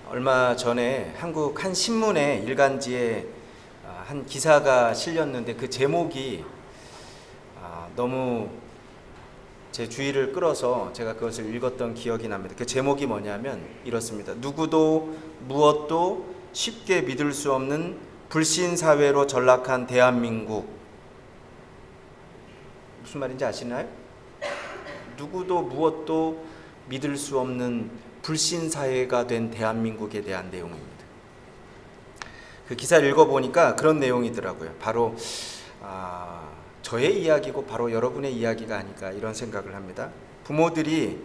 얼마 전에 한국 한 신문의 일간지에 한 기사가 실렸는데 그 제목이 너무 제 주의를 끌어서 제가 그것을 읽었던 기억이 납니다. 그 제목이 뭐냐면 이렇습니다. 누구도 무엇도 쉽게 믿을 수 없는 불신 사회로 전락한 대한민국. 무슨 말인지 아시나요? 누구도 무엇도 믿을 수 없는 불신 사회가 된 대한민국에 대한 내용입니다. 그 기사를 읽어보니까 그런 내용이더라고요. 바로 저의 이야기고 바로 여러분의 이야기가 아닐까 이런 생각을 합니다. 부모들이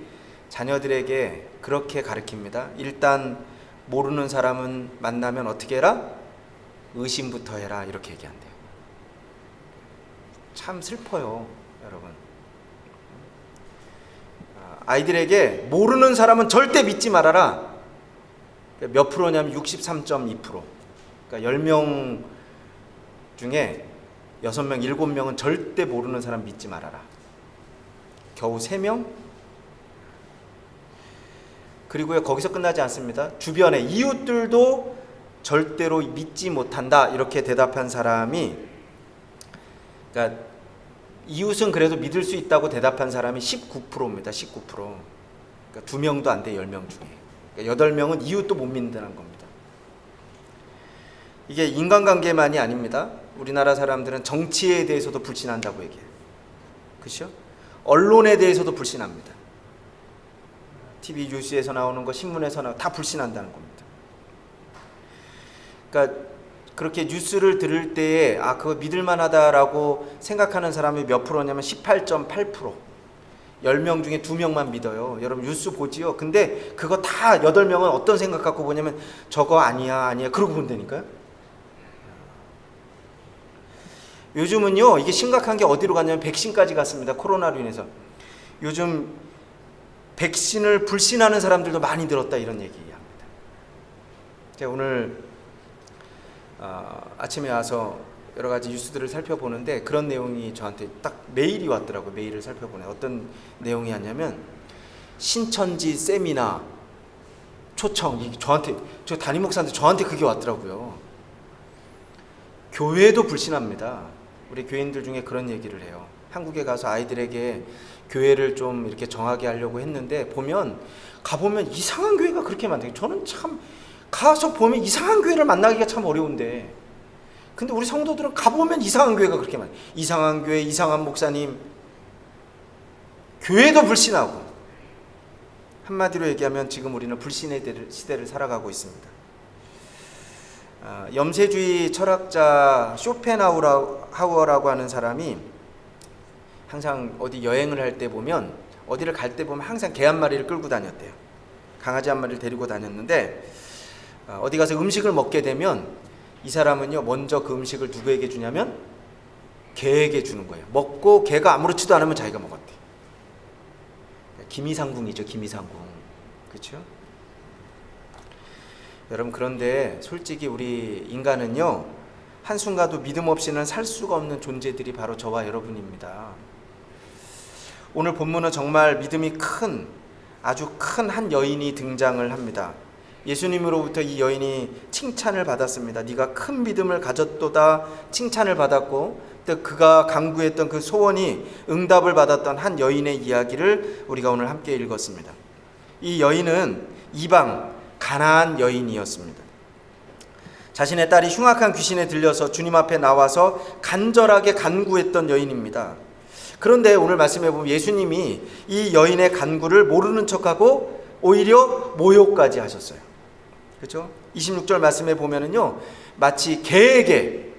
자녀들에게 그렇게 가르칩니다. 일단 모르는 사람은 만나면 어떻게 해라? 의심부터 해라 이렇게 얘기한대요. 참 슬퍼요, 여러분. 아이들에게 모르는 사람은 절대 믿지 말아라. 몇 프로냐면 63.2%. 그러니까 10명 중에 6명, 7명은 절대 모르는 사람 믿지 말아라. 겨우 3명? 그리고요, 거기서 끝나지 않습니다. 주변에 이웃들도 절대로 믿지 못한다 이렇게 대답한 사람이, 그러니까 이웃은 그래도 믿을 수 있다고 대답한 사람이 19%입니다. 19%. 그러니까 2명도 안 돼, 10명 중에. 그러니까 8명은 이웃도 못 믿는다는 겁니다. 이게 인간관계만이 아닙니다. 우리나라 사람들은 정치에 대해서도 불신한다고 얘기해요. 그렇죠? 언론에 대해서도 불신합니다. TV 뉴스에서 나오는 거, 신문에서 나오는 거 다 불신한다는 겁니다. 그러니까 그렇게 뉴스를 들을 때에 그거 믿을만하다라고 생각하는 사람이 몇 프로냐면 18.8%. 10명 중에 2명만 믿어요. 여러분 뉴스 보지요. 근데 그거 다 8명은 어떤 생각 갖고 보냐면 저거 아니야 그러고 본다니까요. 요즘은요, 이게 심각한 게 어디로 갔냐면 백신까지 갔습니다. 코로나로 인해서. 요즘 백신을 불신하는 사람들도 많이 늘었다 이런 얘기합니다. 제가 오늘 아침에 와서 여러 가지 뉴스들을 살펴보는데 그런 내용이 저한테 딱 메일이 왔더라고요. 메일을 살펴보네. 어떤 내용이었냐면 신천지 세미나 초청, 저한테, 저 담임 목사인데 저한테 그게 왔더라고요. 교회도 불신합니다. 우리 교인들 중에 그런 얘기를 해요. 한국에 가서 아이들에게 교회를 좀 이렇게 정하게 하려고 했는데 가보면 이상한 교회가 그렇게 많대요. 저는 참 가서 보면 이상한 교회를 만나기가 참 어려운데, 근데 우리 성도들은 가보면 이상한 교회가 그렇게 많아요. 이상한 교회, 이상한 목사님. 교회도 불신하고. 한마디로 얘기하면 지금 우리는 불신의 시대를 살아가고 있습니다. 염세주의 철학자 쇼펜하우어라고 하는 사람이 항상 어디 여행을 할 때 보면, 어디를 갈 때 보면 항상 개 한 마리를 끌고 다녔대요. 강아지 한 마리를 데리고 다녔는데 어디 가서 음식을 먹게 되면 이 사람은요, 먼저 그 음식을 누구에게 주냐면 개에게 주는 거예요. 먹고 개가 아무렇지도 않으면 자기가 먹었대. 기미상궁이죠, 기미상궁. 그렇죠? 여러분, 그런데 솔직히 우리 인간은요, 한순간도 믿음 없이는 살 수가 없는 존재들이 바로 저와 여러분입니다. 오늘 본문은 정말 믿음이 큰, 아주 큰 한 여인이 등장을 합니다. 예수님으로부터 이 여인이 칭찬을 받았습니다. 네가 큰 믿음을 가졌도다 칭찬을 받았고, 또 그가 간구했던 그 소원이 응답을 받았던 한 여인의 이야기를 우리가 오늘 함께 읽었습니다. 이 여인은 이방 가나안 여인이었습니다. 자신의 딸이 흉악한 귀신에 들려서 주님 앞에 나와서 간절하게 간구했던 여인입니다. 그런데 오늘 말씀해 보면 예수님이 이 여인의 간구를 모르는 척하고 오히려 모욕까지 하셨어요. 그렇죠? 26절 말씀에 보면은요, 마치 개에게,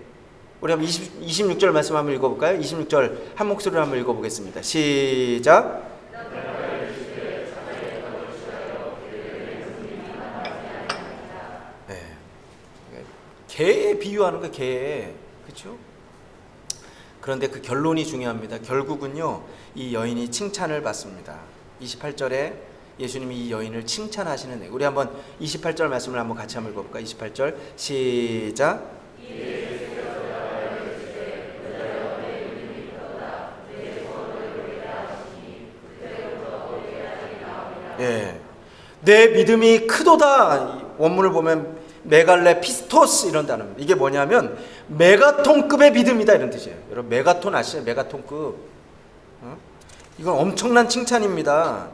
우리 한번 26절 말씀 한번 읽어볼까요? 26절 한 목소리로 한번 읽어보겠습니다. 시작. 네, 개에 비유하는 거, 개에. 그렇죠? 그런데 그 결론이 중요합니다. 결국은요, 이 여인이 칭찬을 받습니다. 28절에 예수님이 이 여인을 칭찬하시는, 우리 한번 28절 말씀을 한번 같이 한번 읽어볼까요? 28절 시작. 내 믿음이 크도다. 원문을 보면 메갈레 피스토스 이런 단어입니다. 이게 뭐냐면 메가톤급의 믿음이다 이런 뜻이에요. 여러분 메가톤 아시죠? 메가톤급. 이건 엄청난 칭찬입니다.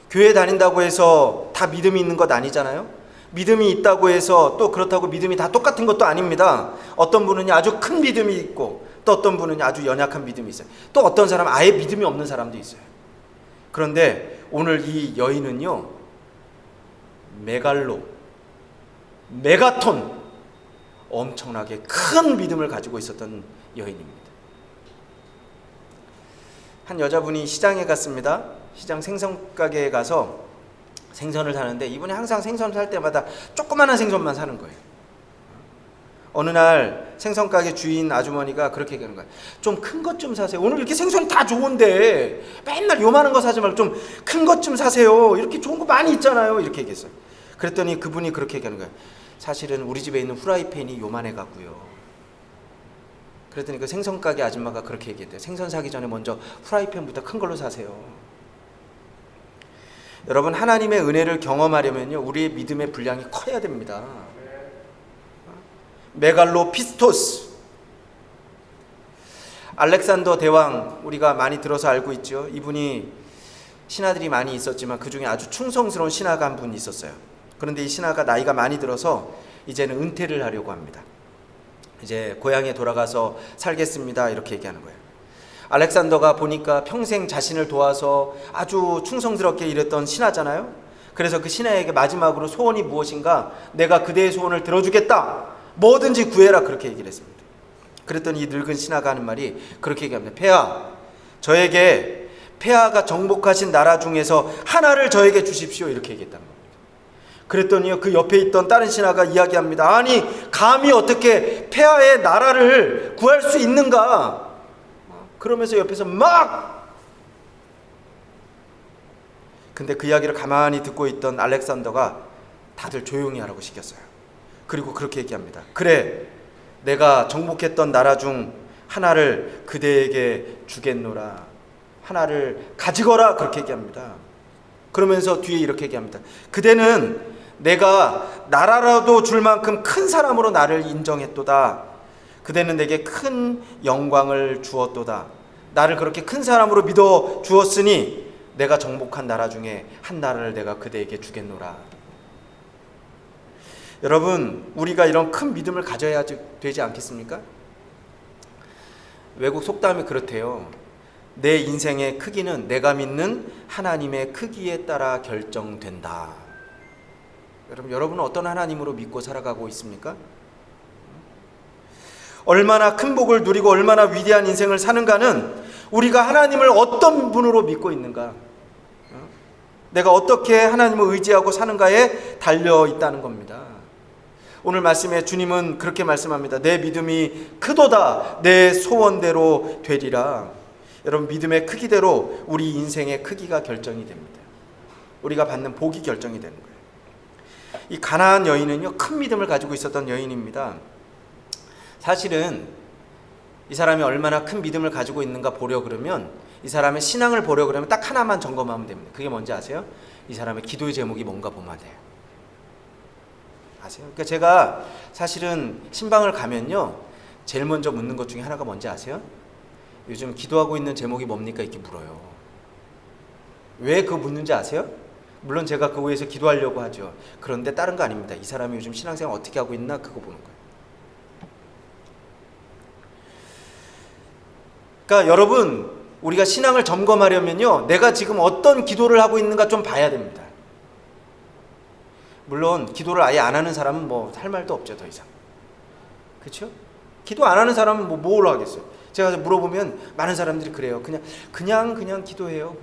교회 다닌다고 해서 다 믿음이 있는 것 아니잖아요. 믿음이 있다고 해서 또 그렇다고 믿음이 다 똑같은 것도 아닙니다. 어떤 분은 아주 큰 믿음이 있고 또 어떤 분은 아주 연약한 믿음이 있어요. 또 어떤 사람은 아예 믿음이 없는 사람도 있어요. 그런데 오늘 이 여인은요, 메가톤, 엄청나게 큰 믿음을 가지고 있었던 여인입니다. 한 여자분이 시장에 갔습니다. 시장 생선가게에 가서 생선을 사는데 이분이 항상 생선을 살 때마다 조그마한 생선만 사는 거예요. 어느 날 생선가게 주인 아주머니가 그렇게 얘기하는 거예요. 좀 큰 것 좀 사세요. 오늘 이렇게 생선이 다 좋은데 맨날 요만한 거 사지 말고 좀 큰 것 좀 사세요. 이렇게 좋은 거 많이 있잖아요. 이렇게 얘기했어요. 그랬더니 그분이 그렇게 얘기하는 거예요. 사실은 우리 집에 있는 후라이팬이 요만해 가고요. 그랬더니 그 생선가게 아줌마가 그렇게 얘기했대요. 생선 사기 전에 먼저 후라이팬부터 큰 걸로 사세요. 여러분, 하나님의 은혜를 경험하려면요, 우리의 믿음의 분량이 커야 됩니다. 메갈로 피스토스. 알렉산더 대왕, 우리가 많이 들어서 알고 있죠. 이분이 신하들이 많이 있었지만 그 중에 아주 충성스러운 신하가 한 분 있었어요. 그런데 이 신하가 나이가 많이 들어서 이제는 은퇴를 하려고 합니다. 이제 고향에 돌아가서 살겠습니다 이렇게 얘기하는 거예요. 알렉산더가 보니까 평생 자신을 도와서 아주 충성스럽게 일했던 신하잖아요. 그래서 그 신하에게 마지막으로 소원이 무엇인가, 내가 그대의 소원을 들어주겠다, 뭐든지 구해라, 그렇게 얘기를 했습니다. 그랬더니 이 늙은 신하가 하는 말이 그렇게 얘기합니다. 폐하, 저에게 폐하가 정복하신 나라 중에서 하나를 저에게 주십시오, 이렇게 얘기했다는 겁니다. 그랬더니요, 그 옆에 있던 다른 신하가 이야기합니다. 아니, 감히 어떻게 폐하의 나라를 구할 수 있는가? 그러면서 옆에서 근데 그 이야기를 가만히 듣고 있던 알렉산더가 다들 조용히 하라고 시켰어요. 그리고 그렇게 얘기합니다. 그래, 내가 정복했던 나라 중 하나를 그대에게 주겠노라. 하나를 가지거라, 그렇게 얘기합니다. 그러면서 뒤에 이렇게 얘기합니다. 그대는 내가 나라라도 줄 만큼 큰 사람으로 나를 인정했도다. 그대는 내게 큰 영광을 주었도다. 나를 그렇게 큰 사람으로 믿어 주었으니 내가 정복한 나라 중에 한 나라를 내가 그대에게 주겠노라. 여러분, 우리가 이런 큰 믿음을 가져야 되지 않겠습니까? 외국 속담이 그렇대요. 내 인생의 크기는 내가 믿는 하나님의 크기에 따라 결정된다. 여러분은 어떤 하나님으로 믿고 살아가고 있습니까? 얼마나 큰 복을 누리고 얼마나 위대한 인생을 사는가는 우리가 하나님을 어떤 분으로 믿고 있는가, 내가 어떻게 하나님을 의지하고 사는가에 달려 있다는 겁니다. 오늘 말씀에 주님은 그렇게 말씀합니다. 내 믿음이 크도다, 내 소원대로 되리라. 여러분, 믿음의 크기대로 우리 인생의 크기가 결정이 됩니다. 우리가 받는 복이 결정이 되는 거예요. 이 가나안 여인은요, 큰 믿음을 가지고 있었던 여인입니다. 사실은 이 사람이 얼마나 큰 믿음을 가지고 있는가 보려 그러면, 이 사람의 신앙을 보려 그러면 딱 하나만 점검하면 됩니다. 그게 뭔지 아세요? 이 사람의 기도의 제목이 뭔가 보면 돼요. 아세요? 그러니까 제가 사실은 신방을 가면요, 제일 먼저 묻는 것 중에 하나가 뭔지 아세요? 요즘 기도하고 있는 제목이 뭡니까? 이렇게 물어요. 왜 그거 묻는지 아세요? 물론 제가 그 위해서 기도하려고 하죠. 그런데 다른 거 아닙니다. 이 사람이 요즘 신앙생활 어떻게 하고 있나, 그거 보는 거예요. 그러니까 여러분, 우리가 신앙을 점검하려면요, 내가 지금 어떤 기도를 하고 있는가 좀 봐야 됩니다. 물론 기도를 아예 안 하는 사람은 뭐 할 말도 없죠, 더 이상. 그렇죠? 기도 안 하는 사람은 뭘 하겠어요? 제가 물어보면 많은 사람들이 그래요. 그냥 기도해요.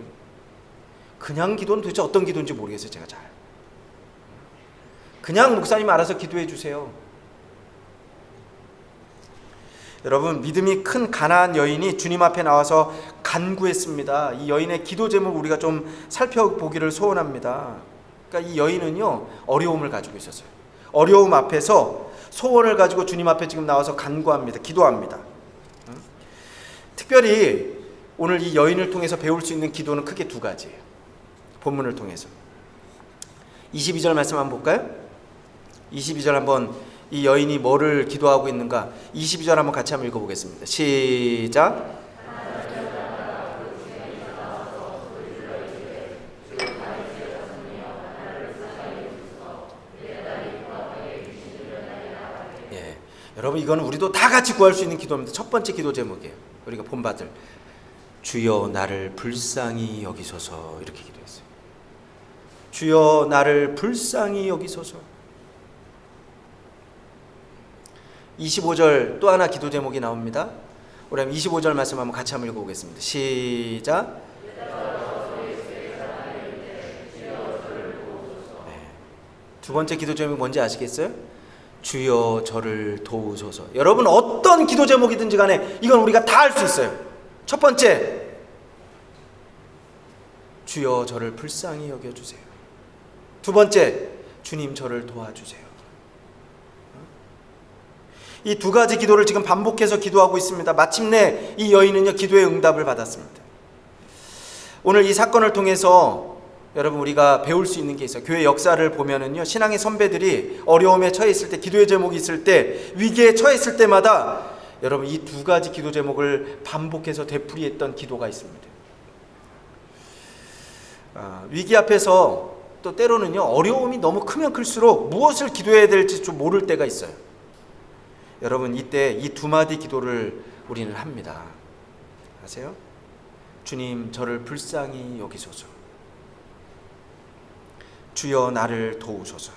그냥 기도는 도대체 어떤 기도인지 모르겠어요, 제가 잘. 그냥 목사님 알아서 기도해 주세요. 여러분, 믿음이 큰 가나안 여인이 주님 앞에 나와서 간구했습니다. 이 여인의 기도 제목을 우리가 좀 살펴보기를 소원합니다. 그러니까 이 여인은요, 어려움을 가지고 있었어요. 어려움 앞에서 소원을 가지고 주님 앞에 지금 나와서 간구합니다. 기도합니다. 특별히 오늘 이 여인을 통해서 배울 수 있는 기도는 크게 두 가지예요. 본문을 통해서. 22절 말씀 한번 볼까요? 22절 한번, 이 여인이 뭐를 기도하고 있는가? 22절 한번 같이 한번 읽어보겠습니다. 시작. 예, 여러분 이거는 우리도 다 같이 구할 수 있는 기도입니다. 첫 번째 기도 제목이에요. 우리가 본받을, 주여 나를 불쌍히 여기소서, 이렇게 기도했어요. 주여 나를 불쌍히 여기소서. 25절 또 하나 기도 제목이 나옵니다. 우리 한번 25절 말씀 한번 같이 한번 읽어보겠습니다. 시작. 네. 두 번째 기도 제목이 뭔지 아시겠어요? 주여 저를 도우소서. 여러분 어떤 기도 제목이든지 간에 이건 우리가 다 할 수 있어요. 첫 번째, 주여 저를 불쌍히 여겨주세요. 두 번째, 주님 저를 도와주세요. 이 두 가지 기도를 지금 반복해서 기도하고 있습니다. 마침내 이 여인은요, 기도의 응답을 받았습니다. 오늘 이 사건을 통해서 여러분 우리가 배울 수 있는 게 있어요. 교회 역사를 보면은요, 신앙의 선배들이 어려움에 처해 있을 때, 기도의 제목이 있을 때, 위기에 처했을 때마다 여러분 이 두 가지 기도 제목을 반복해서 되풀이했던 기도가 있습니다. 위기 앞에서 또 때로는요, 어려움이 너무 크면 클수록 무엇을 기도해야 될지 좀 모를 때가 있어요. 여러분 이때 이 두 마디 기도를 우리는 합니다. 아세요? 주님 저를 불쌍히 여기소서. 주여 나를 도우소서.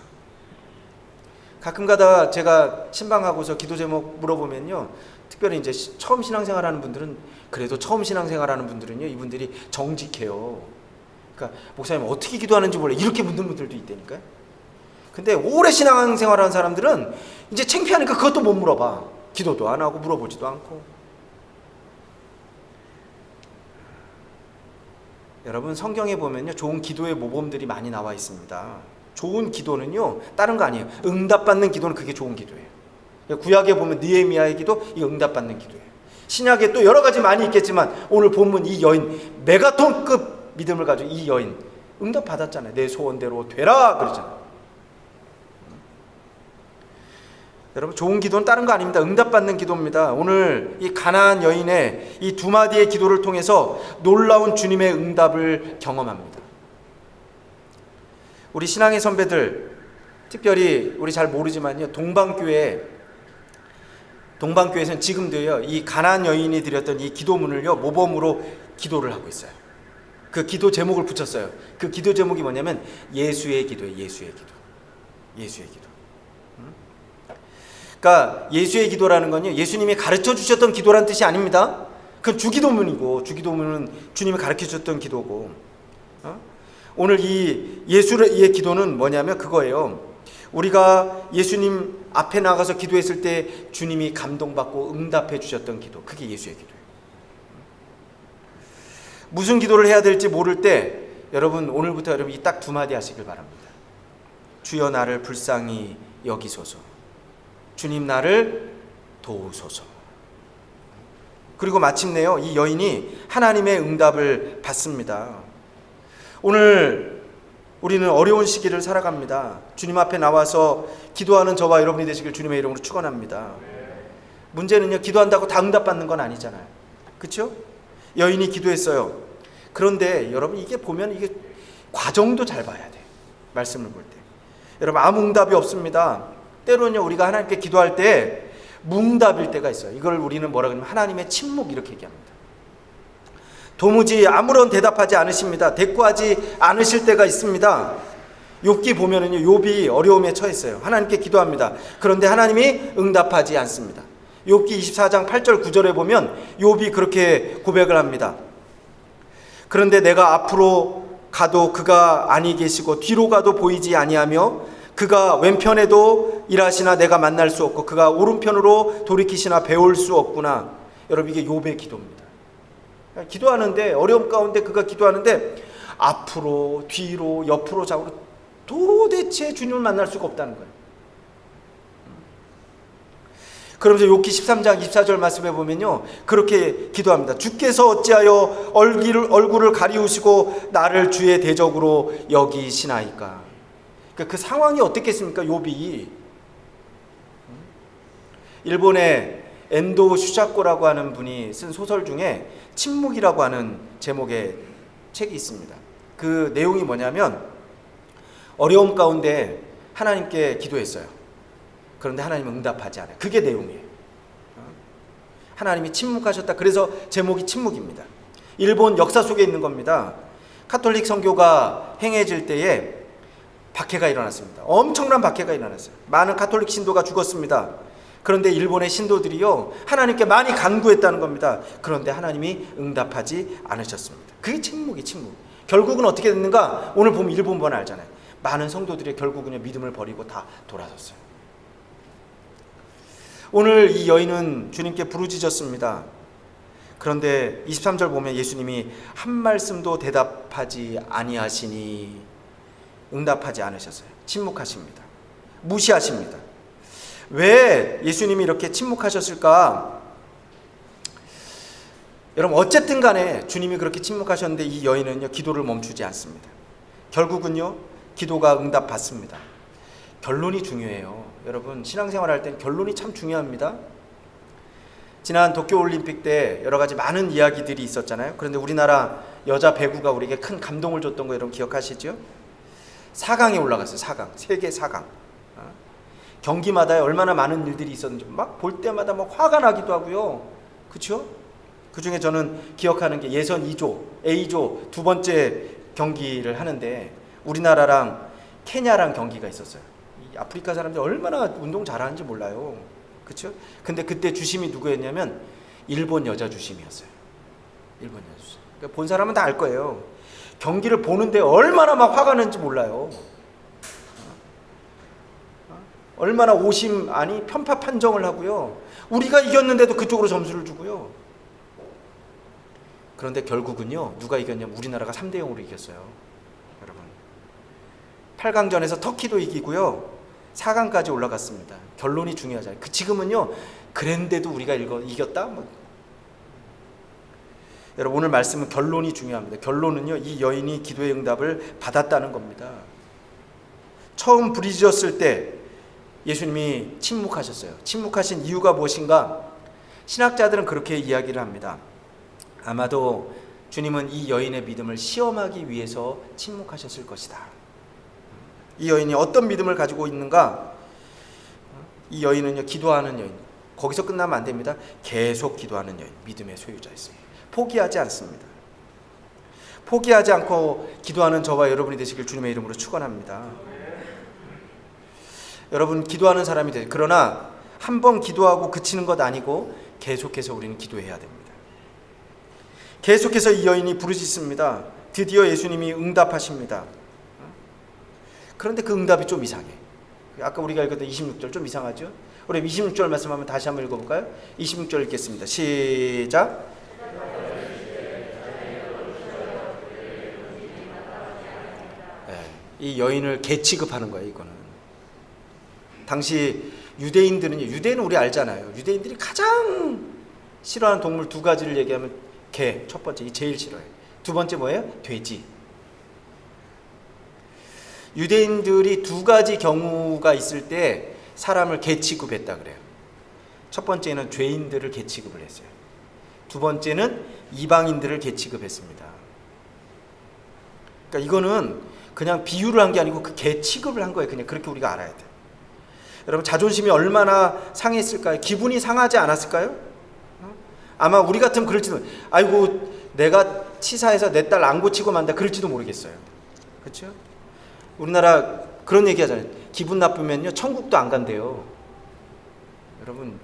가끔가다 제가 신방하고서 기도 제목 물어보면요, 특별히 이제 처음 신앙생활하는 분들은, 그래도 처음 신앙생활하는 분들은요, 이분들이 정직해요. 그러니까 목사님 어떻게 기도하는지 몰라, 이렇게 묻는 분들도 있다니까요. 근데 오래 신앙생활하는 사람들은 이제 창피하니까 그것도 못 물어봐. 기도도 안 하고 물어보지도 않고. 여러분 성경에 보면요, 좋은 기도의 모범들이 많이 나와 있습니다. 좋은 기도는요, 다른 거 아니에요. 응답받는 기도는 그게 좋은 기도예요. 구약에 보면 느헤미야의 기도, 이 응답받는 기도예요. 신약에 또 여러 가지 많이 있겠지만 오늘 본문 이 여인, 메가톤급 믿음을 가지고 이 여인 응답 받았잖아요. 내 소원대로 되라 그러잖아요. 여러분 좋은 기도는 다른 거 아닙니다. 응답받는 기도입니다. 오늘 이 가나안 여인의 이 두 마디의 기도를 통해서 놀라운 주님의 응답을 경험합니다. 우리 신앙의 선배들, 특별히 우리 잘 모르지만요, 동방교회에서는 지금도요, 이 가나안 여인이 드렸던 이 기도문을요, 모범으로 기도를 하고 있어요. 그 기도 제목을 붙였어요. 그 기도 제목이 뭐냐면 예수의 기도예요. 예수의 기도. 예수의 기도. 그러니까 예수의 기도라는 건요, 예수님이 가르쳐 주셨던 기도란 뜻이 아닙니다. 그건 주기도문이고, 주기도문은 주님이 가르쳐 주셨던 기도고, 오늘 이 예수의 기도는 뭐냐면 그거예요. 우리가 예수님 앞에 나가서 기도했을 때 주님이 감동받고 응답해 주셨던 기도, 그게 예수의 기도예요. 무슨 기도를 해야 될지 모를 때 여러분 오늘부터 여러분 이 딱 두 마디 하시길 바랍니다. 주여 나를 불쌍히 여기소서. 주님 나를 도우소서. 그리고 마침내요, 이 여인이 하나님의 응답을 받습니다. 오늘 우리는 어려운 시기를 살아갑니다. 주님 앞에 나와서 기도하는 저와 여러분이 되시길 주님의 이름으로 축원합니다. 문제는요, 기도한다고 다 응답받는 건 아니잖아요. 그렇죠? 여인이 기도했어요. 그런데 여러분 이게 보면 이게 과정도 잘 봐야 돼. 말씀을 볼 때. 여러분 아무 응답이 없습니다. 때로는요, 우리가 하나님께 기도할 때 무응답일 때가 있어요. 이걸 우리는 뭐라 그러냐면 하나님의 침묵, 이렇게 얘기합니다. 도무지 아무런 대답하지 않으십니다. 대꾸하지 않으실 때가 있습니다. 욥기 보면은요, 욥이 어려움에 처했어요. 하나님께 기도합니다. 그런데 하나님이 응답하지 않습니다. 욥기 24장 8절 9절에 보면 욥이 그렇게 고백을 합니다. 그런데 내가 앞으로 가도 그가 아니 계시고 뒤로 가도 보이지 아니하며 그가 왼편에도 일하시나 내가 만날 수 없고 그가 오른편으로 돌이키시나 배울 수 없구나. 여러분 이게 욥의 기도입니다. 기도하는데, 어려움 가운데 그가 기도하는데 앞으로 뒤로 옆으로 좌우로 도대체 주님을 만날 수가 없다는 거예요. 그러면서 욥기 13장 24절 말씀해 보면요, 그렇게 기도합니다. 주께서 어찌하여 얼굴을 가리우시고 나를 주의 대적으로 여기시나이까. 그 상황이 어떻겠습니까? 욥이 일본의 엔도 슈자코라고 하는 분이 쓴 소설 중에 침묵이라고 하는 제목의 책이 있습니다. 그 내용이 뭐냐면 어려움 가운데 하나님께 기도했어요. 그런데 하나님은 응답하지 않아요. 그게 내용이에요. 하나님이 침묵하셨다. 그래서 제목이 침묵입니다. 일본 역사 속에 있는 겁니다. 카톨릭 선교가 행해질 때에 박해가 일어났습니다. 엄청난 박해가 일어났어요. 많은 카톨릭 신도가 죽었습니다. 그런데 일본의 신도들이요, 하나님께 많이 간구했다는 겁니다. 그런데 하나님이 응답하지 않으셨습니다. 그게 침묵이 침묵. 결국은 어떻게 됐는가? 오늘 보면 일본 보면 알잖아요. 많은 성도들이 결국은 믿음을 버리고 다 돌아섰어요. 오늘 이 여인은 주님께 부르짖었습니다. 그런데 23절 보면 예수님이 한 말씀도 대답하지 아니하시니 응답하지 않으셨어요. 침묵하십니다. 무시하십니다. 왜 예수님이 이렇게 침묵하셨을까? 여러분, 어쨌든 간에 주님이 그렇게 침묵하셨는데 이 여인은요, 기도를 멈추지 않습니다. 결국은요, 기도가 응답받습니다. 결론이 중요해요. 여러분, 신앙생활 할 땐 결론이 참 중요합니다. 지난 도쿄올림픽 때 여러 가지 많은 이야기들이 있었잖아요. 그런데 우리나라 여자 배구가 우리에게 큰 감동을 줬던 거 여러분 기억하시죠? 4강에 올라갔어요. 4강. 세계 4강. 경기마다 얼마나 많은 일들이 있었는지 막 볼 때마다 막 화가 나기도 하고요. 그렇죠? 그중에 저는 기억하는 게 예선 2조, A조 두 번째 경기를 하는데 우리나라랑 케냐랑 경기가 있었어요. 이 아프리카 사람들이 얼마나 운동 잘하는지 몰라요. 그렇죠? 근데 그때 주심이 누구였냐면 일본 여자 주심이었어요. 일본 여자 주심. 그러니까 본 사람은 다 알 거예요. 경기를 보는데 얼마나 막 화가 나는지 몰라요. 얼마나 오심 아니 편파 판정을 하고요. 우리가 이겼는데도 그쪽으로 점수를 주고요. 그런데 결국은요, 누가 이겼냐면 우리나라가 3대0으로 이겼어요. 여러분, 8강전에서 터키도 이기고요, 4강까지 올라갔습니다. 결론이 중요하잖아요. 지금은요, 그랬는데도 우리가 이겼다? 여러분, 오늘 말씀은 결론이 중요합니다. 결론은요, 이 여인이 기도의 응답을 받았다는 겁니다. 처음 부르짖었을 때 예수님이 침묵하셨어요. 침묵하신 이유가 무엇인가? 신학자들은 그렇게 이야기를 합니다. 아마도 주님은 이 여인의 믿음을 시험하기 위해서 침묵하셨을 것이다. 이 여인이 어떤 믿음을 가지고 있는가? 이 여인은요, 기도하는 여인. 거기서 끝나면 안 됩니다. 계속 기도하는 여인, 믿음의 소유자였습니다. 포기하지 않습니다. 포기하지 않고 기도하는 저와 여러분이 되시길 주님의 이름으로 축원합니다. 여러분, 기도하는 사람이 되세요. 그러나 한 번 기도하고 그치는 것 아니고 계속해서 우리는 기도해야 됩니다. 계속해서 이 여인이 부르짖습니다. 드디어 예수님이 응답하십니다. 그런데 그 응답이 좀 이상해. 아까 우리가 읽었던 26절 좀 이상하죠? 우리 26절 말씀 한번 다시 한번 읽어볼까요? 26절 읽겠습니다. 시작. 이 여인을 개 취급하는 거예요. 이거는 당시 유대인들은요, 유대인은 우리 알잖아요. 유대인들이 가장 싫어하는 동물 두 가지를 얘기하면 개, 첫 번째, 이 제일 싫어해요. 두 번째 뭐예요? 돼지. 유대인들이 두 가지 경우가 있을 때 사람을 개 취급했다 그래요. 첫 번째는 죄인들을 개 취급을 했어요. 두 번째는 이방인들을 개 취급했습니다. 그러니까 이거는 그냥 비유를 한 게 아니고 그 개 취급을 한 거예요. 그냥 그렇게 우리가 알아야 돼요. 여러분, 자존심이 얼마나 상했을까요? 기분이 상하지 않았을까요? 아마 우리 같으면 그럴지도, 아이고 내가 치사해서 내 딸 안 고치고 만다 그럴지도 모르겠어요. 그렇죠? 우리나라 그런 얘기 하잖아요. 기분 나쁘면요 천국도 안 간대요. 여러분,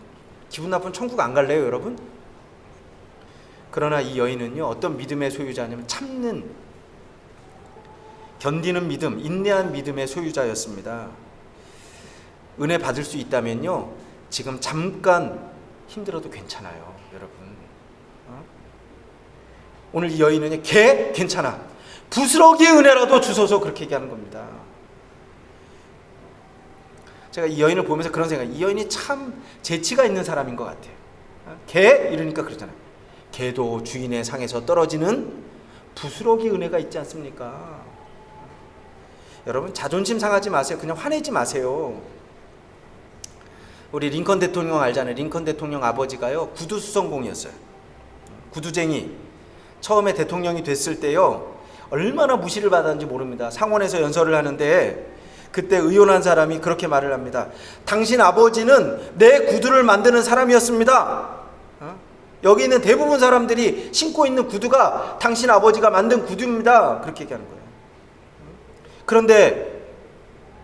기분 나쁘면 천국 안 갈래요, 여러분? 그러나 이 여인은요, 어떤 믿음의 소유자냐면 참는, 견디는 믿음, 인내한 믿음의 소유자였습니다. 은혜 받을 수 있다면요, 지금 잠깐 힘들어도 괜찮아요, 여러분. 오늘 이 여인은 개 괜찮아, 부스러기의 은혜라도 주소서, 그렇게 얘기하는 겁니다. 제가 이 여인을 보면서 그런 생각, 이 여인이 참 재치가 있는 사람인 것 같아요. 개 이러니까 그러잖아요. 개도 주인의 상에서 떨어지는 부스러기 은혜가 있지 않습니까? 여러분, 자존심 상하지 마세요. 그냥 화내지 마세요. 우리 링컨 대통령 알잖아요. 링컨 대통령 아버지가요, 구두 수성공이었어요. 구두쟁이. 처음에 대통령이 됐을 때요, 얼마나 무시를 받았는지 모릅니다. 상원에서 연설을 하는데 그때 의논한 사람이 그렇게 말을 합니다. 당신 아버지는 내 구두를 만드는 사람이었습니다. 여기 있는 대부분 사람들이 신고 있는 구두가 당신 아버지가 만든 구두입니다. 그렇게 얘기하는 거예요. 그런데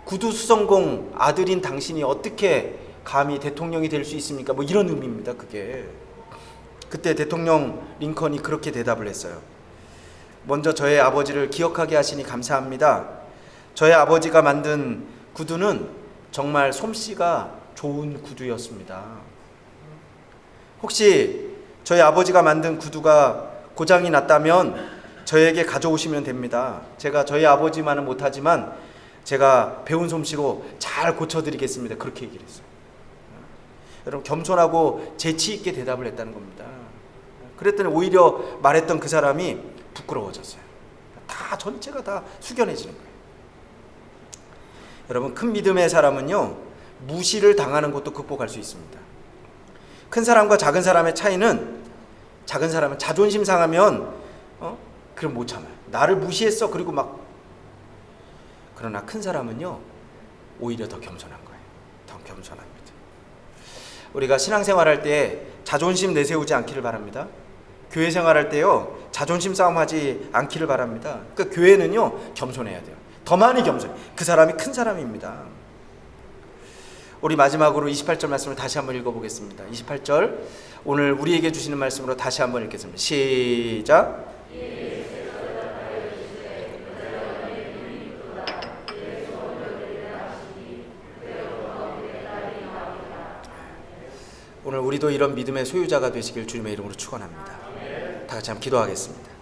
구두 수성공 아들인 당신이 어떻게 감히 대통령이 될 수 있습니까? 뭐 이런 의미입니다. 그게. 그때 대통령 링컨이 그렇게 대답을 했어요. 먼저 저의 아버지를 기억하게 하시니 감사합니다. 저의 아버지가 만든 구두는 정말 솜씨가 좋은 구두였습니다. 혹시 저희 아버지가 만든 구두가 고장이 났다면 저에게 가져오시면 됩니다. 제가 저희 아버지만은 못하지만 제가 배운 솜씨로 잘 고쳐드리겠습니다. 그렇게 얘기를 했어요. 여러분, 겸손하고 재치 있게 대답을 했다는 겁니다. 그랬더니 오히려 말했던 그 사람이 부끄러워졌어요. 다 전체가 다 숙연해지는 거예요. 여러분, 큰 믿음의 사람은요, 무시를 당하는 것도 극복할 수 있습니다. 큰 사람과 작은 사람의 차이는, 작은 사람은 자존심 상하면 그럼 못 참아요. 나를 무시했어. 그리고 막. 그러나 큰 사람은요, 오히려 더 겸손한 거예요. 더 겸손합니다. 우리가 신앙생활할 때 자존심 내세우지 않기를 바랍니다. 교회 생활할 때요, 자존심 싸움하지 않기를 바랍니다. 그러니까 교회는요, 겸손해야 돼요. 더 많이 겸손해. 그 사람이 큰 사람입니다. 우리 마지막으로 28절 말씀을 다시 한번 읽어보겠습니다. 28절, 오늘 우리에게 주시는 말씀으로 다시 한번 읽겠습니다. 시작. 오늘 우리도 이런 믿음의 소유자가 되시길 주님의 이름으로 축원합니다. 다 같이 한번 기도하겠습니다.